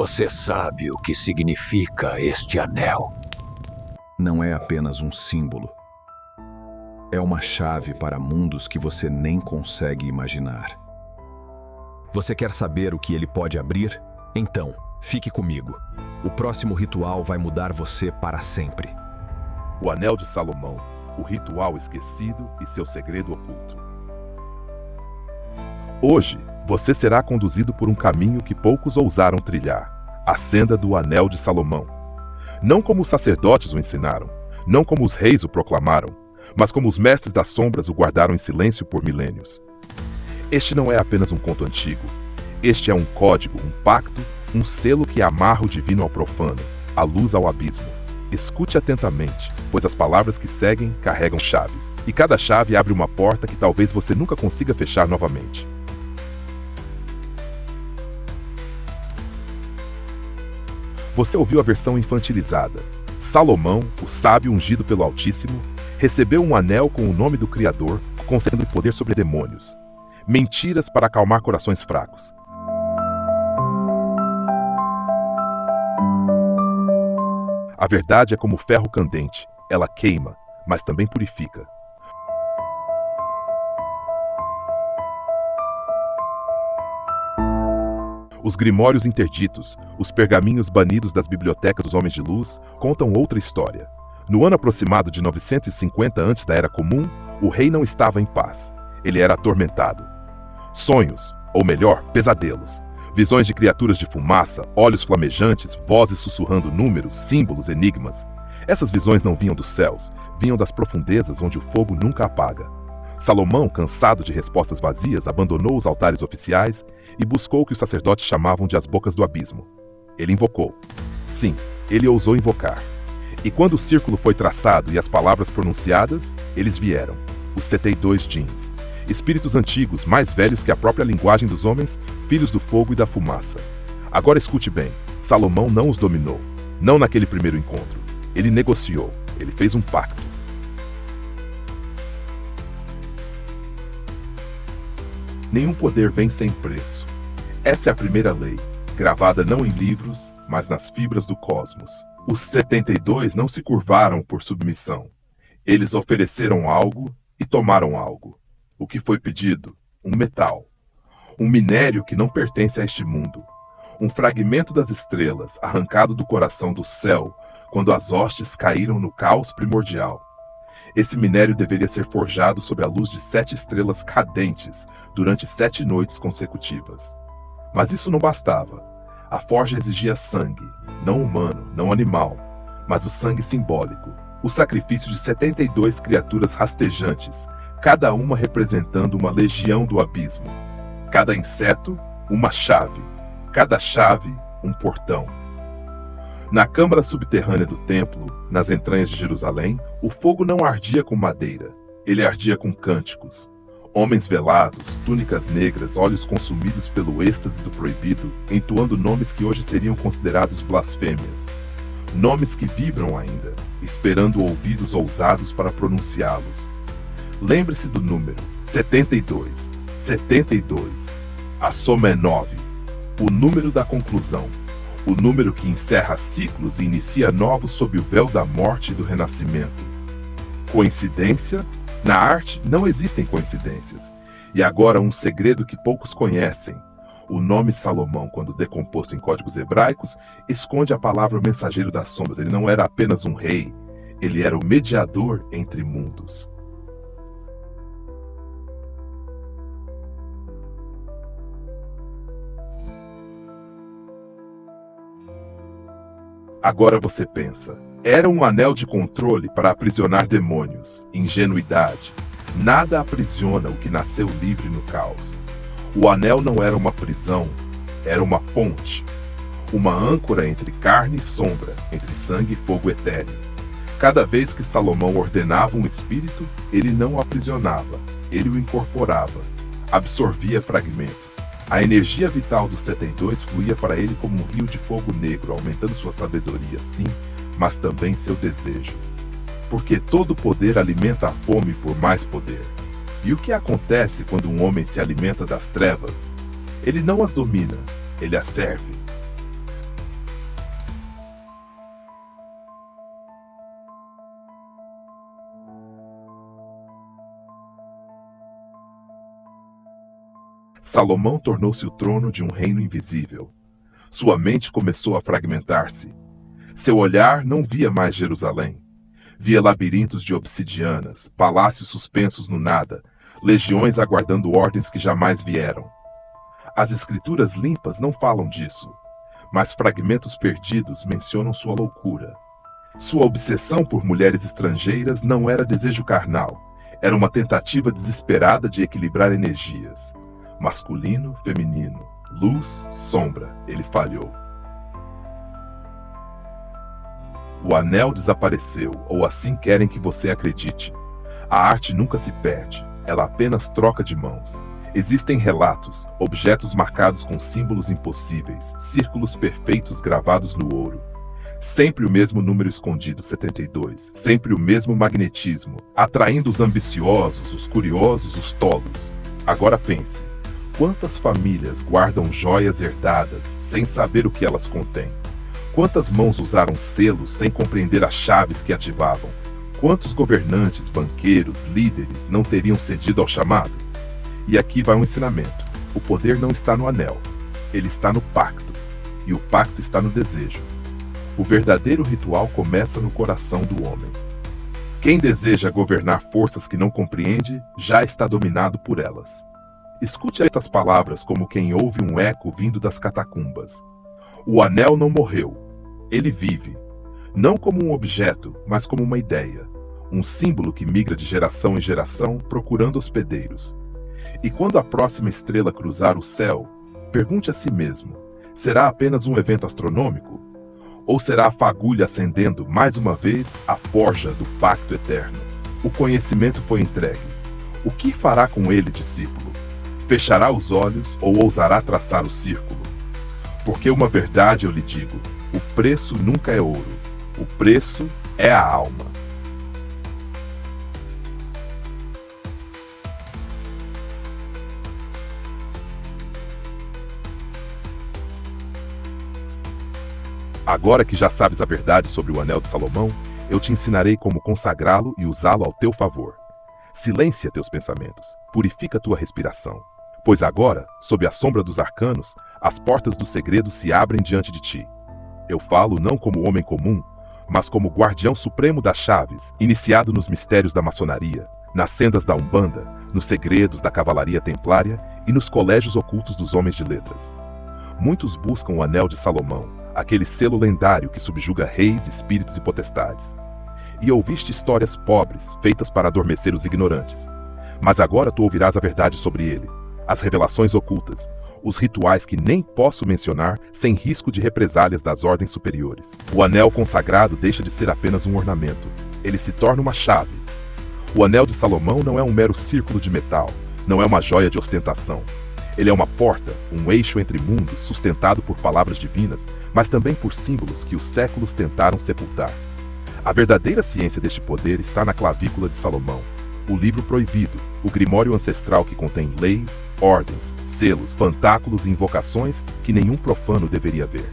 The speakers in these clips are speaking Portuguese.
Você sabe o que significa este anel? Não é apenas um símbolo. É uma chave para mundos que você nem consegue imaginar. Você quer saber o que ele pode abrir? Então, fique comigo. O próximo ritual vai mudar você para sempre. O Anel de Salomão, o ritual esquecido e seu segredo oculto. Hoje, você será conduzido por um caminho que poucos ousaram trilhar, a senda do Anel de Salomão. Não como os sacerdotes o ensinaram, não como os reis o proclamaram, mas como os mestres das sombras o guardaram em silêncio por milênios. Este não é apenas um conto antigo. Este é um código, um pacto, um selo que amarra o divino ao profano, a luz ao abismo. Escute atentamente, pois as palavras que seguem carregam chaves, e cada chave abre uma porta que talvez você nunca consiga fechar novamente. Você ouviu a versão infantilizada. Salomão, o sábio ungido pelo Altíssimo, recebeu um anel com o nome do Criador, concedendo poder sobre demônios. Mentiras para acalmar corações fracos. A verdade é como ferro candente. Ela queima, mas também purifica. Os grimórios interditos, os pergaminhos banidos das bibliotecas dos homens de luz, contam outra história. No ano aproximado de 950 antes da Era Comum, o rei não estava em paz. Ele era atormentado. Sonhos, ou melhor, pesadelos. Visões de criaturas de fumaça, olhos flamejantes, vozes sussurrando números, símbolos, enigmas. Essas visões não vinham dos céus, vinham das profundezas onde o fogo nunca apaga. Salomão, cansado de respostas vazias, abandonou os altares oficiais e buscou o que os sacerdotes chamavam de as bocas do abismo. Ele invocou. Sim, ele ousou invocar. E quando o círculo foi traçado e as palavras pronunciadas, eles vieram. Os 72 Djinns. Espíritos antigos, mais velhos que a própria linguagem dos homens, filhos do fogo e da fumaça. Agora escute bem, Salomão não os dominou. Não naquele primeiro encontro. Ele negociou, ele fez um pacto. Nenhum poder vem sem preço. Essa é a primeira lei, gravada não em livros, mas nas fibras do cosmos. Os 72 não se curvaram por submissão. Eles ofereceram algo e tomaram algo. O que foi pedido? Um metal. Um minério que não pertence a este mundo. Um fragmento das estrelas, arrancado do coração do céu, quando as hostes caíram no caos primordial. Esse minério deveria ser forjado sob a luz de 7 estrelas cadentes durante 7 noites consecutivas. Mas isso não bastava. A forja exigia sangue, não humano, não animal, mas o sangue simbólico, o sacrifício de 72 criaturas rastejantes, cada uma representando uma legião do abismo. Cada inseto, uma chave. Cada chave, um portão. Na câmara subterrânea do templo, nas entranhas de Jerusalém, o fogo não ardia com madeira, ele ardia com cânticos. Homens velados, túnicas negras, olhos consumidos pelo êxtase do proibido, entoando nomes que hoje seriam considerados blasfêmias. Nomes que vibram ainda, esperando ouvidos ousados para pronunciá-los. Lembre-se do número, 72. 72. A soma é 9. O número da conclusão. O número que encerra ciclos e inicia novos sob o véu da morte e do renascimento. Coincidência? Na arte não existem coincidências. E agora um segredo que poucos conhecem. O nome Salomão, quando decomposto em códigos hebraicos, esconde a palavra mensageiro das sombras. Ele não era apenas um rei, ele era o mediador entre mundos. Agora você pensa, era um anel de controle para aprisionar demônios, ingenuidade. Nada aprisiona o que nasceu livre no caos. O anel não era uma prisão, era uma ponte. Uma âncora entre carne e sombra, entre sangue e fogo etéreo. Cada vez que Salomão ordenava um espírito, ele não o aprisionava, ele o incorporava, absorvia fragmentos. A energia vital dos 72 fluía para ele como um rio de fogo negro, aumentando sua sabedoria, sim, mas também seu desejo. Porque todo poder alimenta a fome por mais poder. E o que acontece quando um homem se alimenta das trevas? Ele não as domina, ele as serve. Salomão tornou-se o trono de um reino invisível. Sua mente começou a fragmentar-se. Seu olhar não via mais Jerusalém. Via labirintos de obsidianas, palácios suspensos no nada, legiões aguardando ordens que jamais vieram. As escrituras limpas não falam disso, mas fragmentos perdidos mencionam sua loucura. Sua obsessão por mulheres estrangeiras não era desejo carnal, era uma tentativa desesperada de equilibrar energias. Masculino, feminino, luz, sombra, ele falhou. O anel desapareceu, ou assim querem que você acredite. A arte nunca se perde, ela apenas troca de mãos. Existem relatos, objetos marcados com símbolos impossíveis, círculos perfeitos gravados no ouro. Sempre o mesmo número escondido, 72. Sempre o mesmo magnetismo, atraindo os ambiciosos, os curiosos, os tolos. Agora pense, quantas famílias guardam joias herdadas sem saber o que elas contêm? Quantas mãos usaram selos sem compreender as chaves que ativavam? Quantos governantes, banqueiros, líderes não teriam cedido ao chamado? E aqui vai um ensinamento. O poder não está no anel. Ele está no pacto. E o pacto está no desejo. O verdadeiro ritual começa no coração do homem. Quem deseja governar forças que não compreende, já está dominado por elas. Escute estas palavras como quem ouve um eco vindo das catacumbas. O anel não morreu. Ele vive. Não como um objeto, mas como uma ideia. Um símbolo que migra de geração em geração, procurando hospedeiros. E quando a próxima estrela cruzar o céu, pergunte a si mesmo, será apenas um evento astronômico? Ou será a fagulha acendendo, mais uma vez, a forja do pacto eterno? O conhecimento foi entregue. O que fará com ele, discípulo? Fechará os olhos ou ousará traçar o círculo? Porque uma verdade eu lhe digo, o preço nunca é ouro, o preço é a alma. Agora que já sabes a verdade sobre o Anel de Salomão, eu te ensinarei como consagrá-lo e usá-lo ao teu favor. Silencia teus pensamentos, purifica tua respiração. Pois agora, sob a sombra dos arcanos, as portas do segredo se abrem diante de ti. Eu falo não como homem comum, mas como guardião supremo das chaves, iniciado nos mistérios da maçonaria, nas sendas da Umbanda, nos segredos da cavalaria templária e nos colégios ocultos dos homens de letras. Muitos buscam o Anel de Salomão, aquele selo lendário que subjuga reis, espíritos e potestades. E ouviste histórias pobres, feitas para adormecer os ignorantes. Mas agora tu ouvirás a verdade sobre ele, as revelações ocultas, os rituais que nem posso mencionar sem risco de represálias das ordens superiores. O anel consagrado deixa de ser apenas um ornamento, ele se torna uma chave. O Anel de Salomão não é um mero círculo de metal, não é uma joia de ostentação. Ele é uma porta, um eixo entre mundos sustentado por palavras divinas, mas também por símbolos que os séculos tentaram sepultar. A verdadeira ciência deste poder está na clavícula de Salomão, o livro proibido, o grimório ancestral que contém leis, ordens, selos, pantáculos e invocações que nenhum profano deveria ver.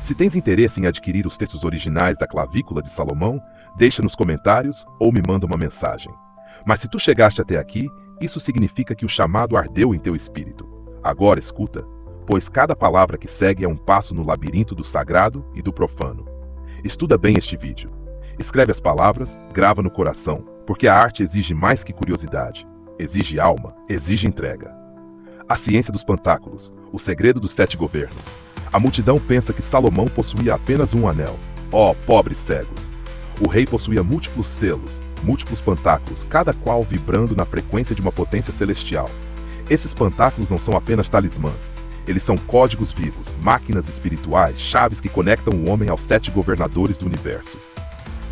Se tens interesse em adquirir os textos originais da clavícula de Salomão, deixa nos comentários ou me manda uma mensagem. Mas se tu chegaste até aqui, isso significa que o chamado ardeu em teu espírito. Agora escuta, pois cada palavra que segue é um passo no labirinto do sagrado e do profano. Estuda bem este vídeo. Escreve as palavras, grava no coração, porque a arte exige mais que curiosidade. Exige alma, exige entrega. A ciência dos pantáculos, o segredo dos 7 governos. A multidão pensa que Salomão possuía apenas um anel. Ó, pobres cegos! O rei possuía múltiplos selos, múltiplos pantáculos, cada qual vibrando na frequência de uma potência celestial. Esses pantáculos não são apenas talismãs. Eles são códigos vivos, máquinas espirituais, chaves que conectam o homem aos 7 governadores do universo.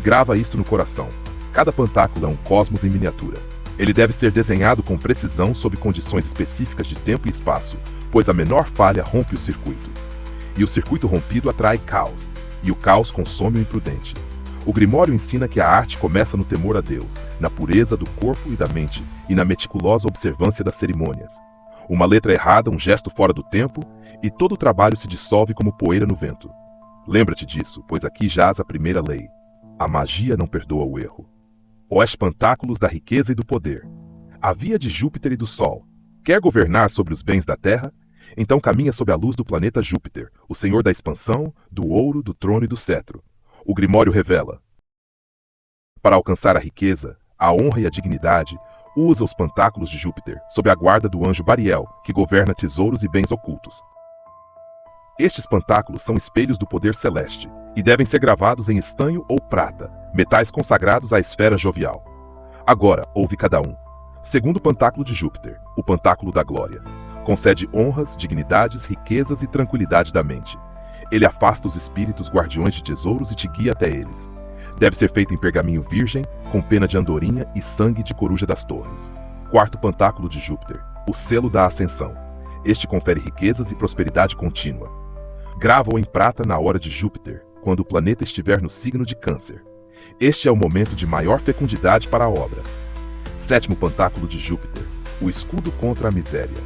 Grava isto no coração. Cada pantáculo é um cosmos em miniatura. Ele deve ser desenhado com precisão sob condições específicas de tempo e espaço, pois a menor falha rompe o circuito. E o circuito rompido atrai caos, e o caos consome o imprudente. O Grimório ensina que a arte começa no temor a Deus, na pureza do corpo e da mente, e na meticulosa observância das cerimônias. Uma letra errada, um gesto fora do tempo, e todo o trabalho se dissolve como poeira no vento. Lembra-te disso, pois aqui jaz a primeira lei. A magia não perdoa o erro. Ó espantáculos da riqueza e do poder! A via de Júpiter e do Sol. Quer governar sobre os bens da terra? Então caminha sob a luz do planeta Júpiter, o senhor da expansão, do ouro, do trono e do cetro. O Grimório revela. Para alcançar a riqueza, a honra e a dignidade, usa os pantáculos de Júpiter, sob a guarda do anjo Bariel, que governa tesouros e bens ocultos. Estes pantáculos são espelhos do poder celeste, e devem ser gravados em estanho ou prata, metais consagrados à esfera jovial. Agora, ouve cada um. Segundo pantáculo de Júpiter, o pantáculo da glória. Concede honras, dignidades, riquezas e tranquilidade da mente. Ele afasta os espíritos guardiões de tesouros e te guia até eles. Deve ser feito em pergaminho virgem, com pena de andorinha e sangue de coruja das torres. Quarto pantáculo de Júpiter, o selo da ascensão. Este confere riquezas e prosperidade contínua. Grava-o em prata na hora de Júpiter, quando o planeta estiver no signo de Câncer. Este é o momento de maior fecundidade para a obra. Sétimo pantáculo de Júpiter, o escudo contra a miséria.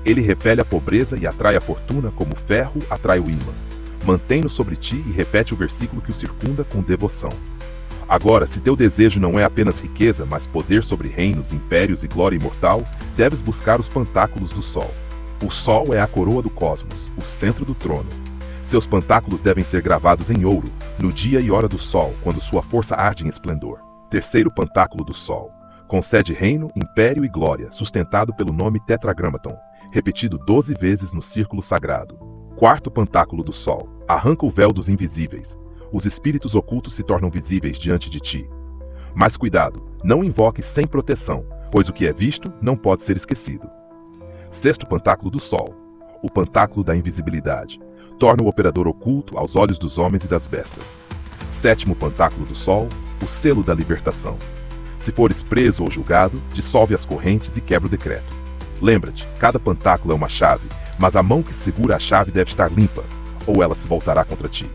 Ele repele a pobreza e atrai a fortuna como ferro atrai o ímã. Mantém-no sobre ti e repete o versículo que o circunda com devoção. Agora, se teu desejo não é apenas riqueza, mas poder sobre reinos, impérios e glória imortal, deves buscar os pantáculos do Sol. O Sol é a coroa do cosmos, o centro do trono. Seus pantáculos devem ser gravados em ouro, no dia e hora do Sol, quando sua força arde em esplendor. Terceiro pantáculo do Sol. Concede reino, império e glória, sustentado pelo nome Tetragramaton, repetido 12 vezes no círculo sagrado. Quarto pantáculo do Sol. Arranca o véu dos invisíveis. Os espíritos ocultos se tornam visíveis diante de ti. Mas cuidado, não invoque sem proteção, pois o que é visto não pode ser esquecido. Sexto pantáculo do Sol. O pantáculo da invisibilidade. Torna o operador oculto aos olhos dos homens e das bestas. Sétimo pantáculo do Sol. O selo da libertação. Se fores preso ou julgado, dissolve as correntes e quebra o decreto. Lembra-te, cada pantáculo é uma chave, mas a mão que segura a chave deve estar limpa, ou ela se voltará contra ti.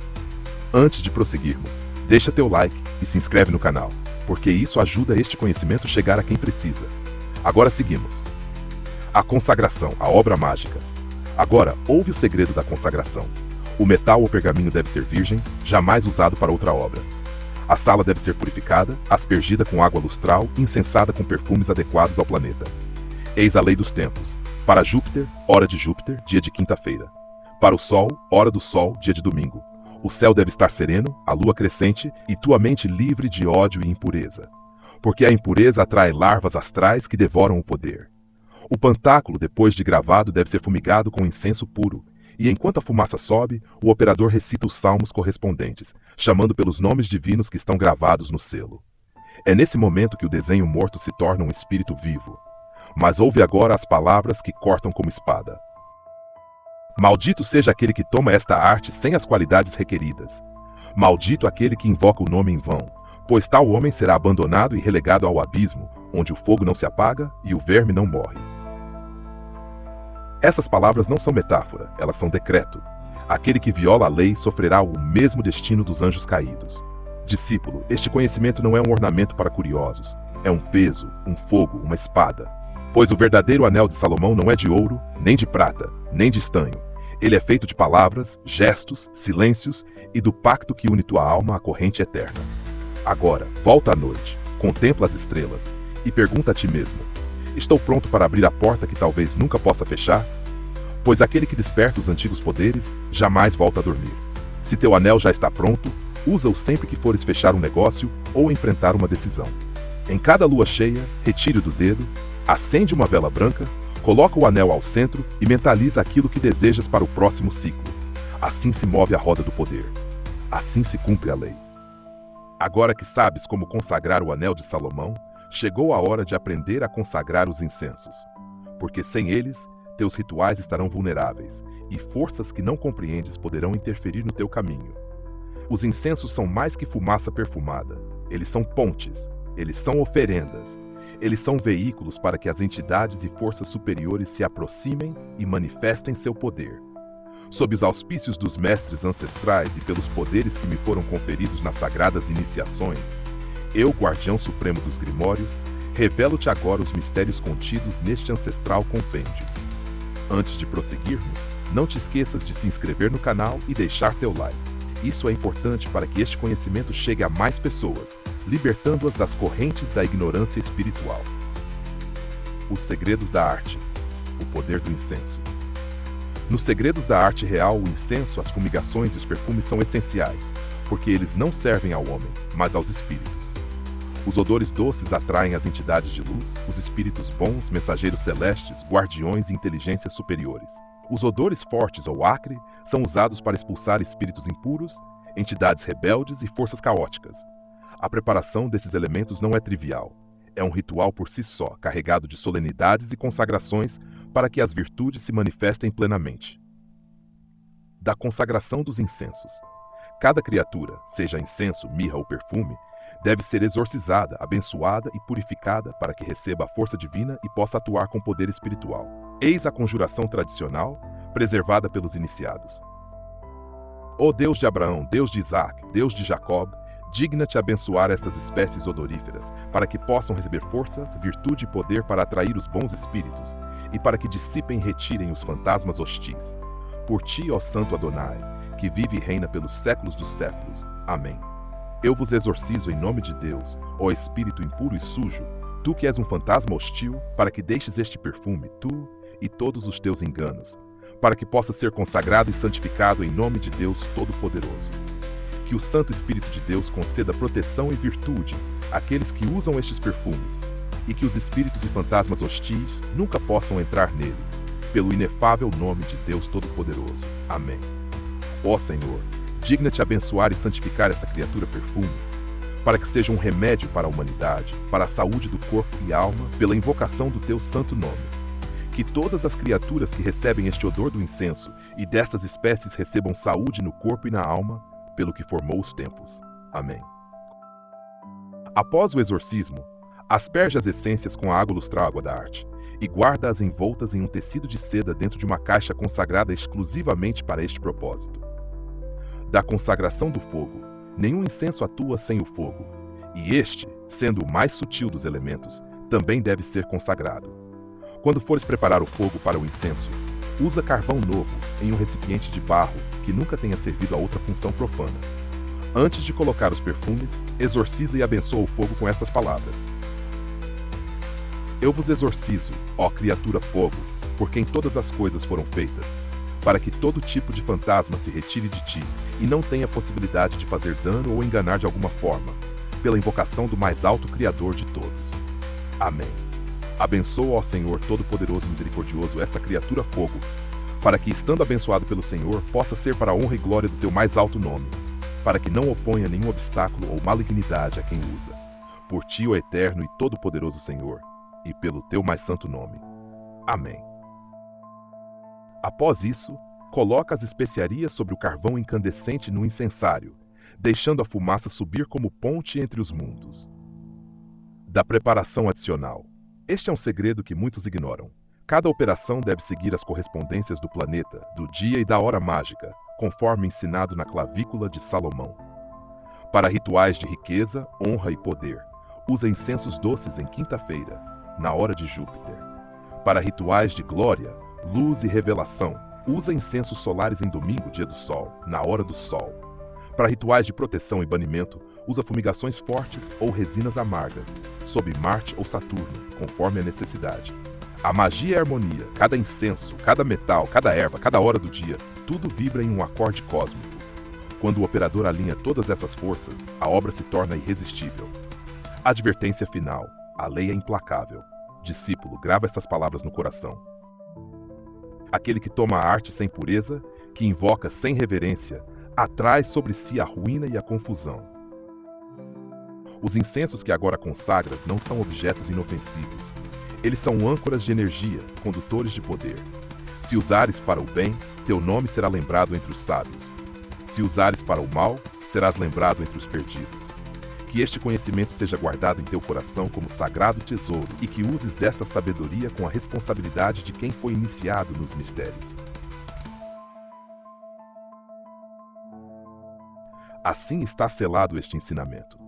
Antes de prosseguirmos, deixa teu like e se inscreve no canal, porque isso ajuda este conhecimento a chegar a quem precisa. Agora seguimos. A consagração, a obra mágica. Agora, ouve o segredo da consagração. O metal ou pergaminho deve ser virgem, jamais usado para outra obra. A sala deve ser purificada, aspergida com água lustral e incensada com perfumes adequados ao planeta. Eis a lei dos tempos. Para Júpiter, hora de Júpiter, dia de quinta-feira. Para o Sol, hora do Sol, dia de domingo. O céu deve estar sereno, a lua crescente e tua mente livre de ódio e impureza. Porque a impureza atrai larvas astrais que devoram o poder. O pantáculo, depois de gravado, deve ser fumigado com incenso puro. E enquanto a fumaça sobe, o operador recita os salmos correspondentes, chamando pelos nomes divinos que estão gravados no selo. É nesse momento que o desenho morto se torna um espírito vivo. Mas ouve agora as palavras que cortam como espada. Maldito seja aquele que toma esta arte sem as qualidades requeridas. Maldito aquele que invoca o nome em vão, pois tal homem será abandonado e relegado ao abismo, onde o fogo não se apaga e o verme não morre. Essas palavras não são metáfora, elas são decreto. Aquele que viola a lei sofrerá o mesmo destino dos anjos caídos. Discípulo, este conhecimento não é um ornamento para curiosos. É um peso, um fogo, uma espada. Pois o verdadeiro anel de Salomão não é de ouro, nem de prata, nem de estanho. Ele é feito de palavras, gestos, silêncios e do pacto que une tua alma à corrente eterna. Agora, volta à noite, contempla as estrelas e pergunta a ti mesmo: estou pronto para abrir a porta que talvez nunca possa fechar? Pois aquele que desperta os antigos poderes jamais volta a dormir. Se teu anel já está pronto, usa-o sempre que fores fechar um negócio ou enfrentar uma decisão. Em cada lua cheia, retire-o do dedo, acende uma vela branca, coloca o anel ao centro e mentaliza aquilo que desejas para o próximo ciclo. Assim se move a roda do poder. Assim se cumpre a lei. Agora que sabes como consagrar o anel de Salomão, chegou a hora de aprender a consagrar os incensos. Porque sem eles, teus rituais estarão vulneráveis, e forças que não compreendes poderão interferir no teu caminho. Os incensos são mais que fumaça perfumada. Eles são pontes, eles são oferendas. Eles são veículos para que as entidades e forças superiores se aproximem e manifestem seu poder. Sob os auspícios dos mestres ancestrais e pelos poderes que me foram conferidos nas sagradas iniciações, eu, guardião supremo dos Grimórios, revelo-te agora os mistérios contidos neste ancestral compêndio. Antes de prosseguirmos, não te esqueças de se inscrever no canal e deixar teu like. Isso é importante para que este conhecimento chegue a mais pessoas, libertando-as das correntes da ignorância espiritual. Os segredos da arte. o poder do incenso. Nos segredos da arte real, o incenso, as fumigações e os perfumes são essenciais, porque eles não servem ao homem, mas aos espíritos. Os odores doces atraem as entidades de luz, os espíritos bons, mensageiros celestes, guardiões e inteligências superiores. Os odores fortes ou acre são usados para expulsar espíritos impuros, entidades rebeldes e forças caóticas. A preparação desses elementos não é trivial. É um ritual por si só, carregado de solenidades e consagrações para que as virtudes se manifestem plenamente. Da consagração dos incensos. Cada criatura, seja incenso, mirra ou perfume, deve ser exorcizada, abençoada e purificada para que receba a força divina e possa atuar com poder espiritual. Eis a conjuração tradicional, preservada pelos iniciados. Ó Deus de Abraão, Deus de Isaac, Deus de Jacob, digna-te abençoar estas espécies odoríferas, para que possam receber forças, virtude e poder para atrair os bons espíritos, e para que dissipem e retirem os fantasmas hostis. Por ti, ó Santo Adonai, que vive e reina pelos séculos dos séculos. Amém. Eu vos exorcizo em nome de Deus, ó espírito impuro e sujo, tu que és um fantasma hostil, para que deixes este perfume, tu e todos os teus enganos, para que possa ser consagrado e santificado em nome de Deus Todo-Poderoso. Que o Santo Espírito de Deus conceda proteção e virtude àqueles que usam estes perfumes, e que os espíritos e fantasmas hostis nunca possam entrar nele, pelo inefável nome de Deus Todo-Poderoso. Amém. Ó Senhor, digna-te abençoar e santificar esta criatura perfume, para que seja um remédio para a humanidade, para a saúde do corpo e alma, pela invocação do teu santo nome. Que todas as criaturas que recebem este odor do incenso e destas espécies recebam saúde no corpo e na alma, pelo que formou os tempos. Amém. Após o exorcismo, asperge as essências com a água lustral da arte e guarda-as envoltas em um tecido de seda dentro de uma caixa consagrada exclusivamente para este propósito. Da consagração do fogo, nenhum incenso atua sem o fogo, e este, sendo o mais sutil dos elementos, também deve ser consagrado. Quando fores preparar o fogo para o incenso, usa carvão novo em um recipiente de barro que nunca tenha servido a outra função profana. Antes de colocar os perfumes, exorciza e abençoa o fogo com estas palavras: Eu vos exorcizo, ó criatura fogo, por quem todas as coisas foram feitas, para que todo tipo de fantasma se retire de ti e não tenha possibilidade de fazer dano ou enganar de alguma forma, pela invocação do mais alto Criador de todos. Amém. Abençoa, ó Senhor Todo-Poderoso e Misericordioso, esta criatura fogo, para que, estando abençoado pelo Senhor, possa ser para a honra e glória do teu mais alto nome, para que não oponha nenhum obstáculo ou malignidade a quem usa. Por ti, ó eterno e todo-poderoso Senhor, e pelo teu mais santo nome. Amém. Após isso, coloca as especiarias sobre o carvão incandescente no incensário, deixando a fumaça subir como ponte entre os mundos. Da preparação adicional. Este é um segredo que muitos ignoram. Cada operação deve seguir as correspondências do planeta, do dia e da hora mágica, conforme ensinado na clavícula de Salomão. Para rituais de riqueza, honra e poder, usa incensos doces em quinta-feira, na hora de Júpiter. Para rituais de glória, luz e revelação, usa incensos solares em domingo, dia do sol, na hora do sol. Para rituais de proteção e banimento, usa fumigações fortes ou resinas amargas, sob Marte ou Saturno, conforme a necessidade. A magia é a harmonia, cada incenso, cada metal, cada erva, cada hora do dia, tudo vibra em um acorde cósmico. Quando o operador alinha todas essas forças, a obra se torna irresistível. Advertência final: a lei é implacável. Discípulo, grava estas palavras no coração. Aquele que toma a arte sem pureza, que invoca sem reverência, atrai sobre si a ruína e a confusão. Os incensos que agora consagras não são objetos inofensivos. Eles são âncoras de energia, condutores de poder. Se usares para o bem, teu nome será lembrado entre os sábios. Se usares para o mal, serás lembrado entre os perdidos. Que este conhecimento seja guardado em teu coração como sagrado tesouro e que uses desta sabedoria com a responsabilidade de quem foi iniciado nos mistérios. Assim está selado este ensinamento.